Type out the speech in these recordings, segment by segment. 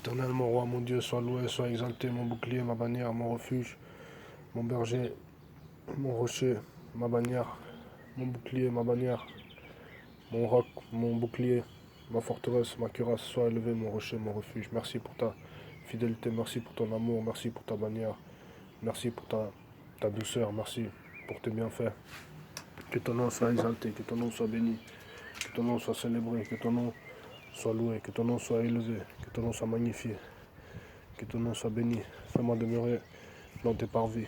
Éternel, mon roi, mon Dieu, sois loué, sois exalté, mon bouclier, ma bannière, mon refuge, mon berger, mon rocher, ma bannière, mon bouclier, ma bannière, mon roc, mon bouclier, ma forteresse, ma cuirasse, sois élevé, mon rocher, mon refuge. Merci pour ta fidélité, merci pour ton amour, merci pour ta bannière, merci pour ta douceur, merci pour tes bienfaits. Que ton nom soit exalté, que ton nom soit béni, que ton nom soit célébré, que ton nom soit loué, que ton nom soit élevé, que ton nom soit magnifié, que ton nom soit béni. Fais-moi demeurer dans tes parvis,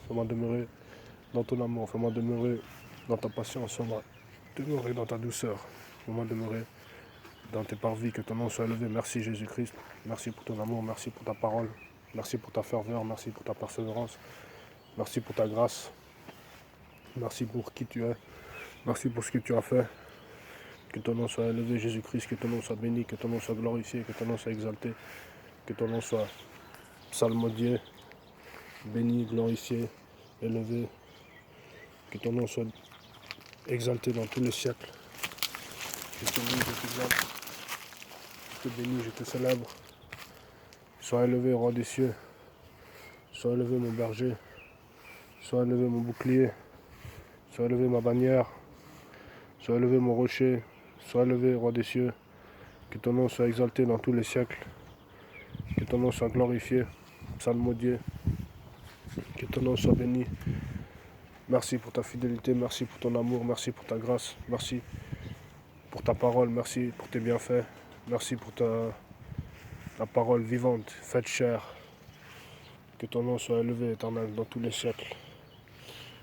fais-moi demeurer dans ton amour, fais-moi demeurer dans ta patience, fais-moi demeurer dans ta douceur, fais-moi demeurer dans tes parvis, que ton nom soit élevé. Merci Jésus-Christ, merci pour ton amour, merci pour ta parole, merci pour ta ferveur, merci pour ta persévérance, merci pour ta grâce, merci pour qui tu es, merci pour ce que tu as fait. Que ton nom soit élevé, Jésus-Christ, que ton nom soit béni, que ton nom soit glorifié, que ton nom soit exalté, que ton nom soit psalmodié, béni, glorifié, élevé, que ton nom soit exalté dans tous les siècles. Je te loue, je t'exalte, je te bénis, je te célèbre. Sois élevé, roi des cieux, sois élevé, mon berger, sois élevé, mon bouclier, sois élevé, ma bannière, sois élevé, mon rocher, sois élevé, roi des cieux, que ton nom soit exalté dans tous les siècles, que ton nom soit glorifié, psalmodié, que ton nom soit béni. Merci pour ta fidélité, merci pour ton amour, merci pour ta grâce, merci pour ta parole, merci pour tes bienfaits, merci pour ta parole vivante, faite chair. Que ton nom soit élevé, éternel, dans tous les siècles.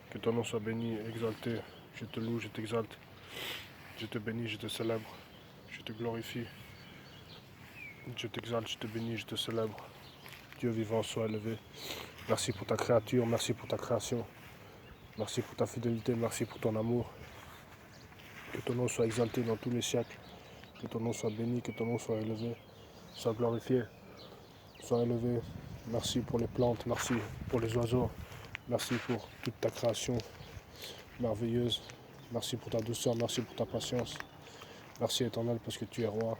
Que ton nom soit béni, exalté. Je te loue, je t'exalte. Je te bénis, je te célèbre. Je te glorifie. Je t'exalte, je te bénis, je te célèbre. Dieu vivant, sois élevé. Merci pour ta créature, merci pour ta création. Merci pour ta fidélité, merci pour ton amour. Que ton nom soit exalté dans tous les siècles. Que ton nom soit béni, que ton nom soit élevé. Sois glorifié, sois élevé. Merci pour les plantes, merci pour les oiseaux. Merci pour toute ta création merveilleuse. Merci pour ta douceur, merci pour ta patience. Merci éternel parce que tu es roi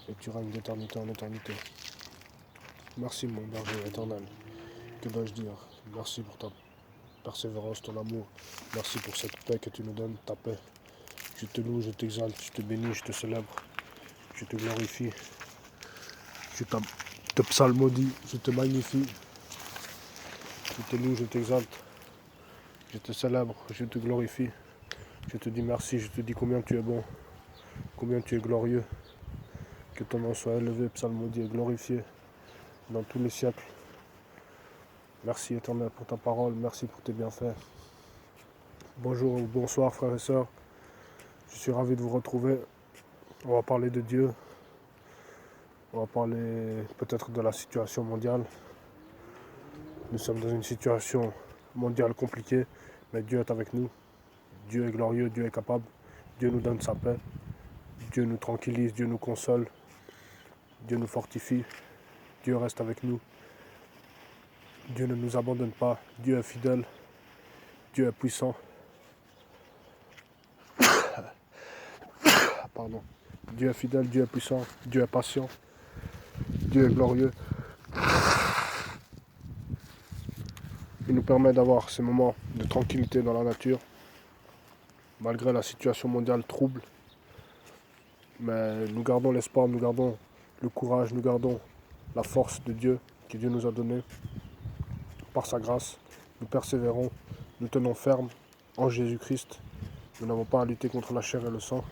et tu règnes d'éternité en éternité. Merci mon berger éternel. Que dois-je dire? Merci pour ta persévérance, ton amour. Merci pour cette paix que tu nous donnes, ta paix. Je te loue, je t'exalte, je te bénis, je te célèbre. Je te glorifie. Je te psalmodie, je te magnifie. Je te loue, je t'exalte. Je te célèbre, je te glorifie. Je te dis merci, je te dis combien tu es bon, combien tu es glorieux. Que ton nom soit élevé, psalmodié, glorifié dans tous les siècles. Merci éternel pour ta parole, merci pour tes bienfaits. Bonjour ou bonsoir frères et sœurs. Je suis ravi de vous retrouver. On va parler de Dieu. On va parler peut-être de la situation mondiale. Nous sommes dans une situation mondiale compliquée, mais Dieu est avec nous. Dieu est glorieux, Dieu est capable. Dieu nous donne sa paix. Dieu nous tranquillise, Dieu nous console. Dieu nous fortifie. Dieu reste avec nous. Dieu ne nous abandonne pas. Dieu est fidèle. Dieu est puissant. Pardon. Dieu est fidèle, Dieu est puissant, Dieu est patient. Dieu est glorieux. Il nous permet d'avoir ces moments de tranquillité dans la nature, malgré la situation mondiale trouble. Mais nous gardons l'espoir, nous gardons le courage, nous gardons la force de Dieu que Dieu nous a donnée par sa grâce. Nous persévérons, nous tenons ferme en Jésus-Christ. Nous n'avons pas à lutter contre la chair et le sang.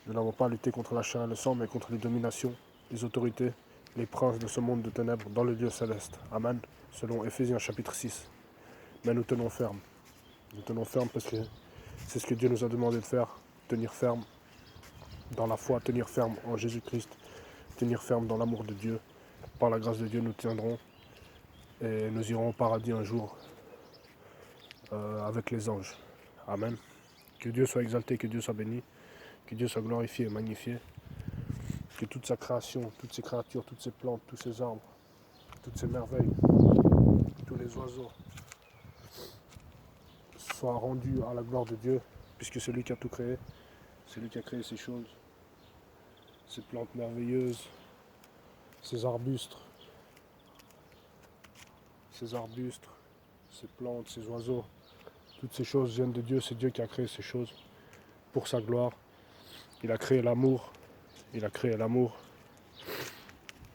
Nous n'avons pas à lutter contre la chair et le sang, mais contre les dominations, les autorités, les princes de ce monde de ténèbres dans le Dieu céleste. Amen. Selon Éphésiens chapitre 6. Mais nous tenons ferme. Nous tenons ferme parce que c'est ce que Dieu nous a demandé de faire. Tenir ferme dans la foi, tenir ferme en Jésus-Christ, tenir ferme dans l'amour de Dieu. Par la grâce de Dieu, nous tiendrons et nous irons au paradis un jour avec les anges. Amen. Que Dieu soit exalté, que Dieu soit béni, que Dieu soit glorifié et magnifié. Que toute sa création, toutes ces créatures, toutes ces plantes, tous ces arbres, toutes ces merveilles, tous les oiseaux soient rendus à la gloire de Dieu, puisque c'est lui qui a tout créé, c'est lui qui a créé ces choses, ces plantes merveilleuses, ces arbustes, ces plantes, ces oiseaux, toutes ces choses viennent de Dieu. C'est Dieu qui a créé ces choses pour sa gloire. Il a créé l'amour. Il a créé l'amour.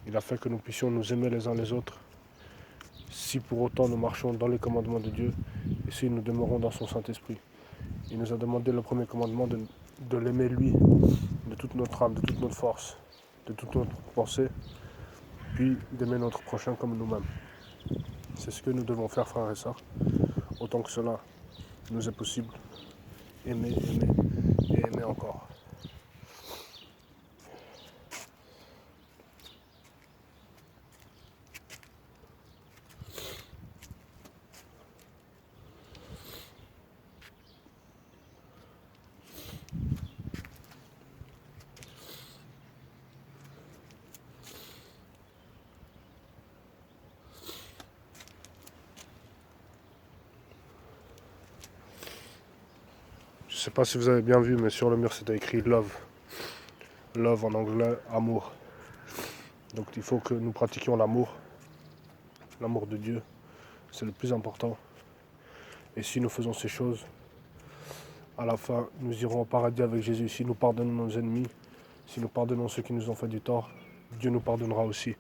Il a fait que nous puissions nous aimer les uns les autres. Si pour autant nous marchons dans les commandements de Dieu et si nous demeurons dans son Saint-Esprit. Il nous a demandé le premier commandement de l'aimer lui, de toute notre âme, de toute notre force, de toute notre pensée, puis d'aimer notre prochain comme nous-mêmes. C'est ce que nous devons faire, frères et sœurs, autant que cela nous est possible. Aimer, aimer et aimer encore. Je ne sais pas si vous avez bien vu, mais sur le mur c'était écrit love. Love en anglais, amour. Donc il faut que nous pratiquions l'amour. L'amour de Dieu, c'est le plus important. Et si nous faisons ces choses, à la fin, nous irons au paradis avec Jésus. Si nous pardonnons nos ennemis, si nous pardonnons ceux qui nous ont fait du tort, Dieu nous pardonnera aussi.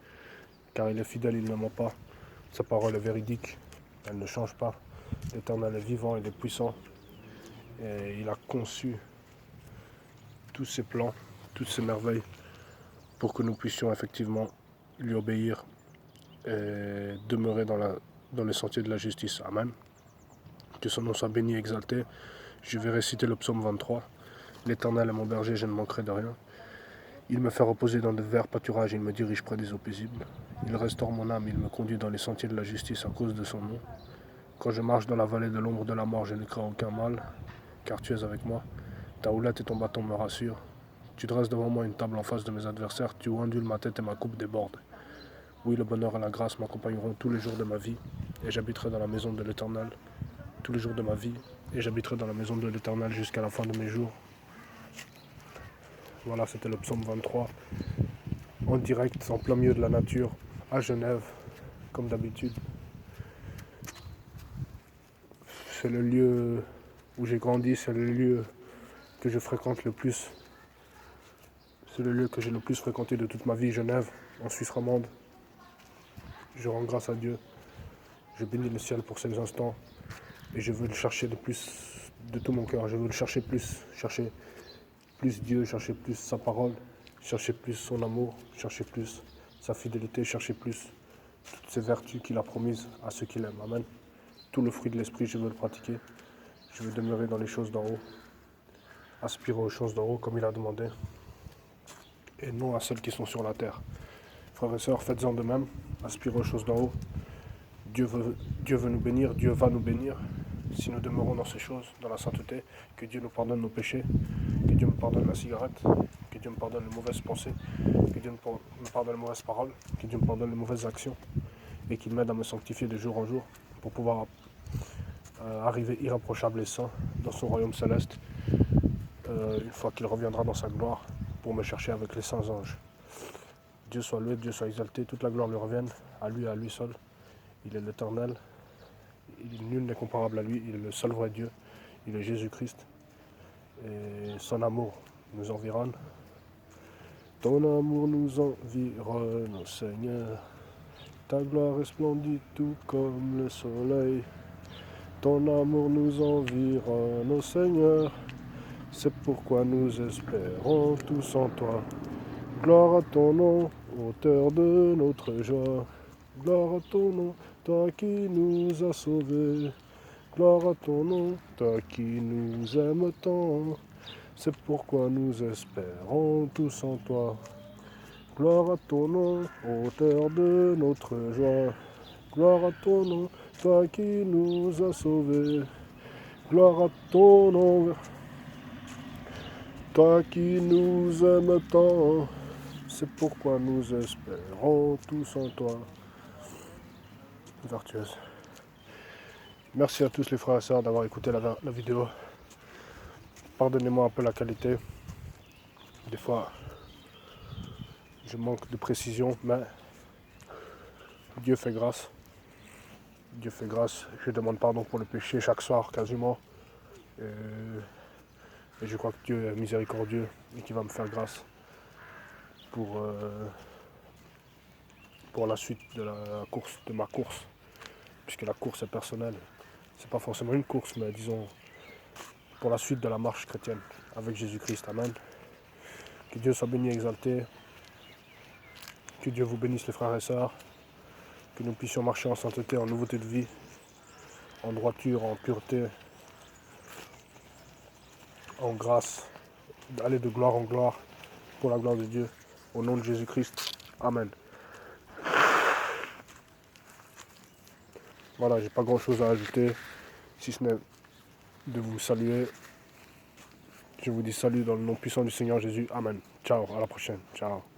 Car il est fidèle, il ne ment pas. Sa parole est véridique, elle ne change pas. L'Éternel est vivant, il est puissant. Et il a conçu tous ses plans, toutes ses merveilles, pour que nous puissions effectivement lui obéir et demeurer dans les sentiers de la justice. Amen. Que son nom soit béni et exalté. Je vais réciter le psaume 23. L'Éternel est mon berger, je ne manquerai de rien. Il me fait reposer dans de verts pâturages, il me dirige près des eaux paisibles. Il restaure mon âme, il me conduit dans les sentiers de la justice à cause de son nom. Quand je marche dans la vallée de l'ombre de la mort, je ne crains aucun mal, car tu es avec moi. Ta houlette et ton bâton me rassurent. Tu dresses devant moi une table en face de mes adversaires, tu ondules ma tête et ma coupe déborde. Oui, le bonheur et la grâce m'accompagneront tous les jours de ma vie, et j'habiterai dans la maison de l'Éternel tous les jours de ma vie, et j'habiterai dans la maison de l'Éternel jusqu'à la fin de mes jours. Voilà, c'était le psaume 23, en direct, en plein milieu de la nature, à Genève, comme d'habitude. C'est le lieu où j'ai grandi, c'est le lieu que je fréquente le plus. C'est le lieu que j'ai le plus fréquenté de toute ma vie, Genève, en Suisse romande. Je rends grâce à Dieu. Je bénis le ciel pour ces instants. Et je veux le chercher de tout mon cœur. Je veux le chercher plus Dieu, chercher plus sa parole, chercher plus son amour, chercher plus sa fidélité, chercher plus toutes ces vertus qu'il a promises à ceux qu'il aime. Amen. Tout le fruit de l'esprit, je veux le pratiquer. Je veux demeurer dans les choses d'en haut, aspirer aux choses d'en haut comme il a demandé, et non à celles qui sont sur la terre. Frères et sœurs, faites-en de même, aspirez aux choses d'en haut. Dieu veut nous bénir, Dieu va nous bénir. Si nous demeurons dans ces choses, dans la sainteté, que Dieu nous pardonne nos péchés, que Dieu me pardonne la cigarette, que Dieu me pardonne les mauvaises pensées, que Dieu me pardonne les mauvaises paroles, que Dieu me pardonne les mauvaises actions, et qu'il m'aide à me sanctifier de jour en jour pour pouvoir arriver irréprochable et saint dans son royaume céleste, une fois qu'il reviendra dans sa gloire pour me chercher avec les saints anges. Dieu soit loué, Dieu soit exalté, toute la gloire lui revienne, à lui seul. Il est l'Éternel, nul n'est comparable à lui, il est le seul vrai Dieu, il est Jésus-Christ, et son amour nous environne. Ton amour nous environne, ô Seigneur, ta gloire resplendit tout comme le soleil. Ton amour nous environne, ô Seigneur, c'est pourquoi nous espérons tous en toi. Gloire à ton nom, auteur de notre joie. Gloire à ton nom, toi qui nous as sauvés. Gloire à ton nom, toi qui nous aimes tant. C'est pourquoi nous espérons tous en toi. Gloire à ton nom, auteur de notre joie. Gloire à ton nom, toi qui nous as sauvés. Gloire à ton nom, toi qui nous aimes tant. C'est pourquoi nous espérons tous en toi. Vertueuse. Merci à tous les frères et sœurs d'avoir écouté la vidéo. Pardonnez-moi un peu la qualité. Des fois, je manque de précision, mais Dieu fait grâce. Dieu fait grâce. Je demande pardon pour le péché chaque soir quasiment. Et je crois que Dieu est miséricordieux et qu'il va me faire grâce pour la suite de ma course. Puisque la course est personnelle. C'est pas forcément une course, mais disons pour la suite de la marche chrétienne avec Jésus-Christ. Amen. Que Dieu soit béni et exalté. Que Dieu vous bénisse les frères et sœurs. Que nous puissions marcher en sainteté, en nouveauté de vie, en droiture, en pureté, en grâce, aller de gloire en gloire pour la gloire de Dieu. Au nom de Jésus-Christ. Amen. Voilà, j'ai pas grand chose à ajouter, si ce n'est de vous saluer. Je vous dis salut dans le nom puissant du Seigneur Jésus. Amen. Ciao, à la prochaine. Ciao.